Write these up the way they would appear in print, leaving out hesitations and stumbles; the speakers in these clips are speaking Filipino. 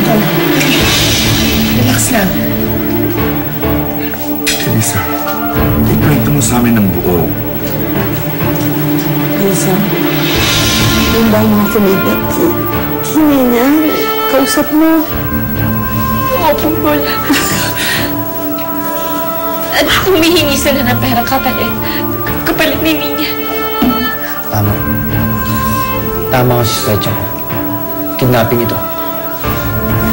Oh, relax lang. Elisa, ikwento mo sa amin ng buo. Lisa, yung ba mga kumibat? Hindi niya. Kausap mo. Opo, Lola. At humihingi sila ng pera kapalit. Kapalit ni Ninya. Tama. Tama ang suspecha ko. Kidnapping ito.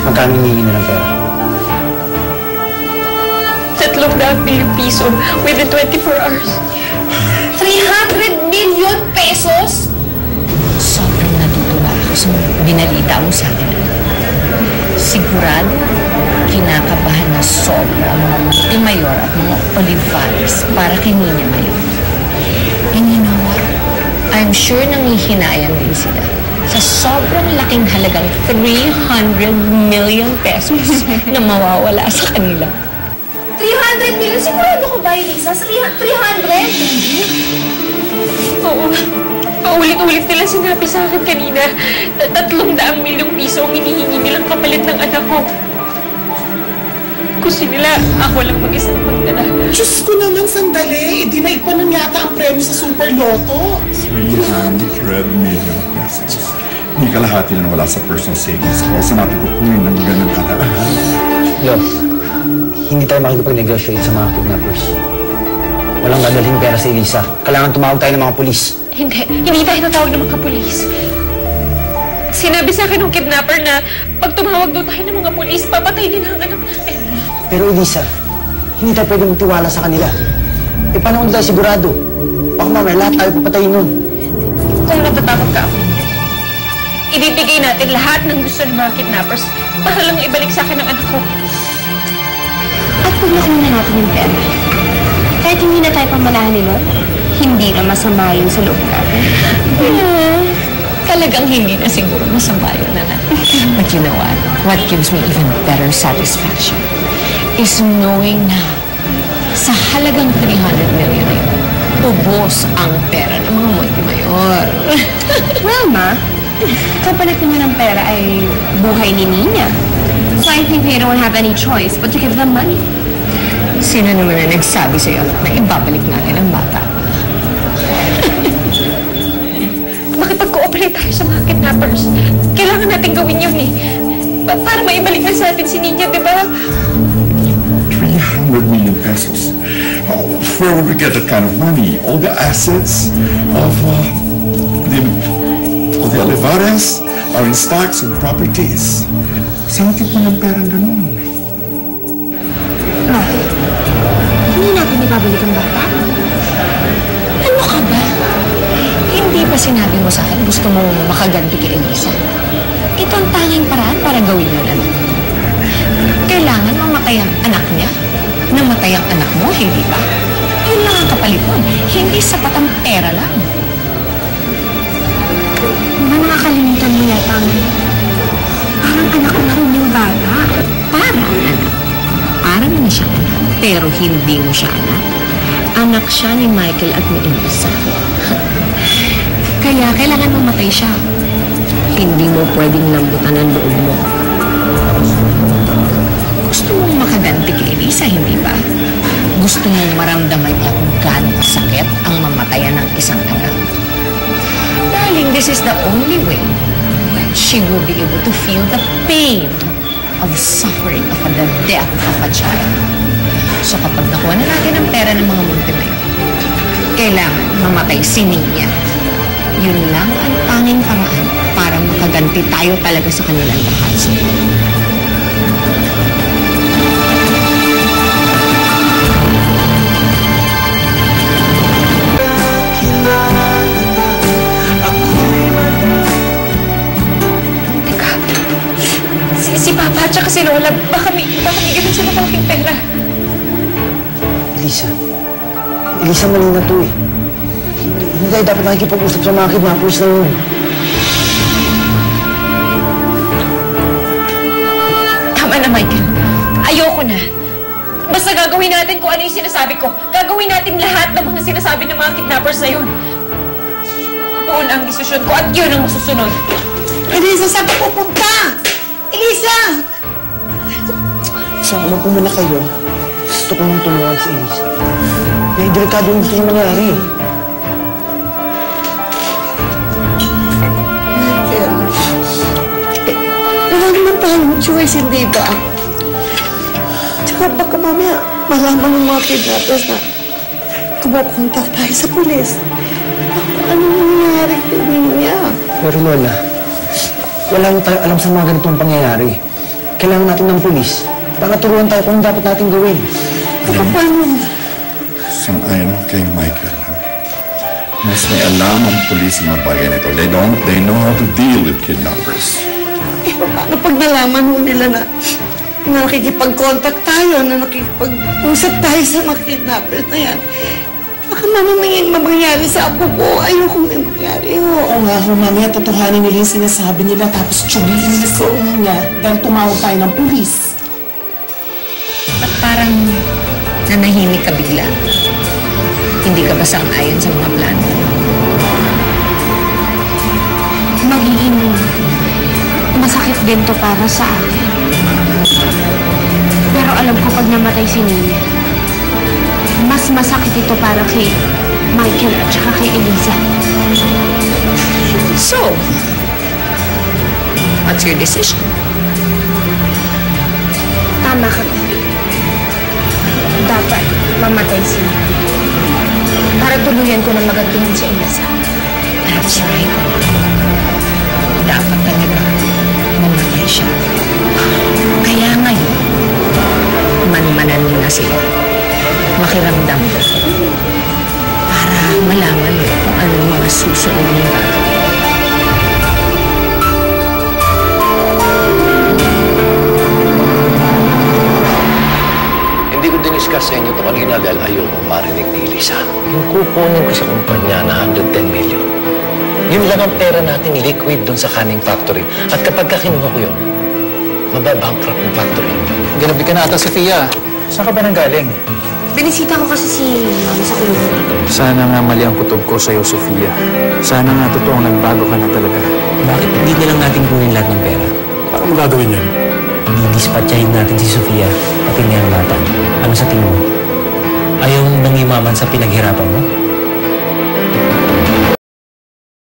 Magkano hihingi na ng pera? 300 million piso within 24 hours. 300 million pesos? Sobrang natutuwa ako sa binalita mo sa akin. Sigurado, kinakabahan na sobra ang mga Montemayor at mga Olivares para kay Niña ngayon. And you know what? I'm sure nangihinayang din sila sa sobrang laking halagang 300 million pesos na mawawala sa kanila. 300 million? Sigurado ko ba, Elisa? 300? Oo. Paulit-ulit nila sinabi sa akin kanina. 300 milyong piso ang hinihingi nilang kapalit ng anak ko. Gusto nila ako lang mag-isang magdala. Diyos ko naman, sandali. Di na ipanan yata ang premyo sa Super Lotto. 300 million pesos. Hindi kalahati na wala sa personal savings ko. Saan natin kukunin ng ganang kataan? Yo, hindi tayo makikipag-negotiate sa mga kidnappers. Walang dadalhin pera sa Elisa. Kailangan tumawag tayo ng mga pulis. Hindi tayo natawag ng mga pulis. Sinabi sa akin ng kidnapper na pag tumawag daw tayo ng mga pulis, papatay din ang anak natin. Pero Elisa, hindi tayo pwede magtiwala sa kanila. E paano kung tayo sigurado? Baka mamaya lahat tayo papatayin nun. Kung natatakot ka ako, ibibigay natin lahat ng gusto ng mga kidnappers para lang ibalik sa akin ang anak ko. At pag nakuha na natin yung pera, kahit hindi na tayo pamalahan ni Lord, hindi na masama yun sa loob natin. Talagang hindi na siguro masama yun na natin. But you know what? What gives me even better satisfaction is knowing na sa halagang 300 million na yun, ubos ang pera ng mga Montemayor. Well, Ma, kapalit naman ng pera ay buhay ni Niña. So I think they don't have any choice but to give them money. Sino naman na nagsabi sa'yo na ibabalik natin ang bata? Makipag-cooperate tayo sa mga kidnappers. Kailangan natin gawin yun eh. Para maibalik na sa atin si Niña, di ba? 300 million pesos. Where would we get that kind of money? All the assets of the Olivares are in stocks and properties. Saan natin po ng perang ganun? Hindi natin ibabalik ang bata. Ano ka ba? Hindi ba sinabi mo sa akin gusto mo makaganti kay Elisa? Ito ang tanging paraan para gawin yun, ano? Kailangan mamatay ang anak niya. Namatay ang anak mo, hindi ba? Yun lang ang kapalit mo. Hindi sapat ang pera lang. Diba nakakalimutan mo yata ang parang anak ko na rin yung bata? Parang anak. Parang na siyang anak. Pero hindi mo siya anak. Anak siya ni Michael at ni Elisa. Kaya kailangan mamatay siya. Hindi mo pwedeng lambutan ang loob mo. Gusto mong makaganti kay Elisa, hindi ba? Gusto mong maramdaman niya kung gaano kasakit ang mamatayan ng isang anak. Darling, this is the only way when she will be able to feel the pain of suffering of the death of a child. So kapag nakuha na natin ang pera ng mga Montemayor, kailangan mamatay si Niña. Yun lang ang tanging paraan para makaganti tayo talaga sa kanilang lahat. Teka, si Papa at saka si Lola, baka may ganun sila malaking pera. Elisa, mali na to eh. Hindi tayo dapat nakikipag-usap sa mga kidnappers na yun. Tama na, Michael. Ayoko na. Basta gagawin natin kung ano yung sinasabi ko. Gagawin natin lahat ng mga sinasabi ng mga kidnappers na yun. Yun ang desisyon ko at yun ang masusunod. Elisa, saan ka pupunta? Elisa! Sama po muna kayo. Gusto ko nang tulungan si Elisa. May delikado yung gusto niya mangyari. Michael, wala naman tayong choice, hindi ba? Tsaka baka mamaya malaman ng mga kidnappers na kumukontak tayo sa pulis. Anong nangyari kay niya? Pero Lola, wala na tayong alam sa mga ganitong pangyayari. Kailangan natin ng pulis para turuan tayo kung dapat natin gawin. Paano? Sang-ayon kay Michael. Mas may alam ang pulis sa mga bagay na ito. They know how to deal with kidnappers. Eh, paano pag nalaman mo nila na nakikipag-contact tayo, na nakikipag-usap tayo sa mga kidnappers na yan? Baka mangyari sa apo ko. Ayoko may mangyari. Oo nga, mamaya totohanin nila yung sinasabi nila tapos tsugiin nila sa niya dahil tumawag tayo ng pulis. Ba't parang nanahimik ka bigla? Hindi ka ba sang-ayon sa mga plano? Magiging masakit din to para sa akin. Pero alam ko pag namatay si Nina, mas masakit ito para kay Michael at saka kay Elisa. So, what's your decision? Tama ka. Dapat mamatay si Nina. Para tuluyan ko na magantihan si Elisa. That's right. Dapat talaga mamatay siya. Kaya ngayon, manmanan mo na sila. Makiramdam ko. Para malaman mo kung anong mga susunod mong gagawin. Hindi ko diniscuss sa inyo ito kanina dahil ayokong marinig ni Elisa. Yung kukunin ko sa kumpanya na 110 million, yun lang ang pera natin liquid doon sa canning factory. At kapag kinuha ko yun, mababankrupt ng factory. Ginabi ka na ata, Sofia. Saan ka ba nang galing? Binisita ko kasi si Mama sa kulungan. Sana nga mali ang kutob ko sa'yo, Sofia. Sana nga totoong nagbago ka na talaga. Bakit hindi na lang natin kunin lahat ng pera? Paano mo gagawin yun? Didispatchahin natin si Sofia at ang bata. Ano sa tingin mo? Ayaw mong nangimaman sa pinaghirapan mo?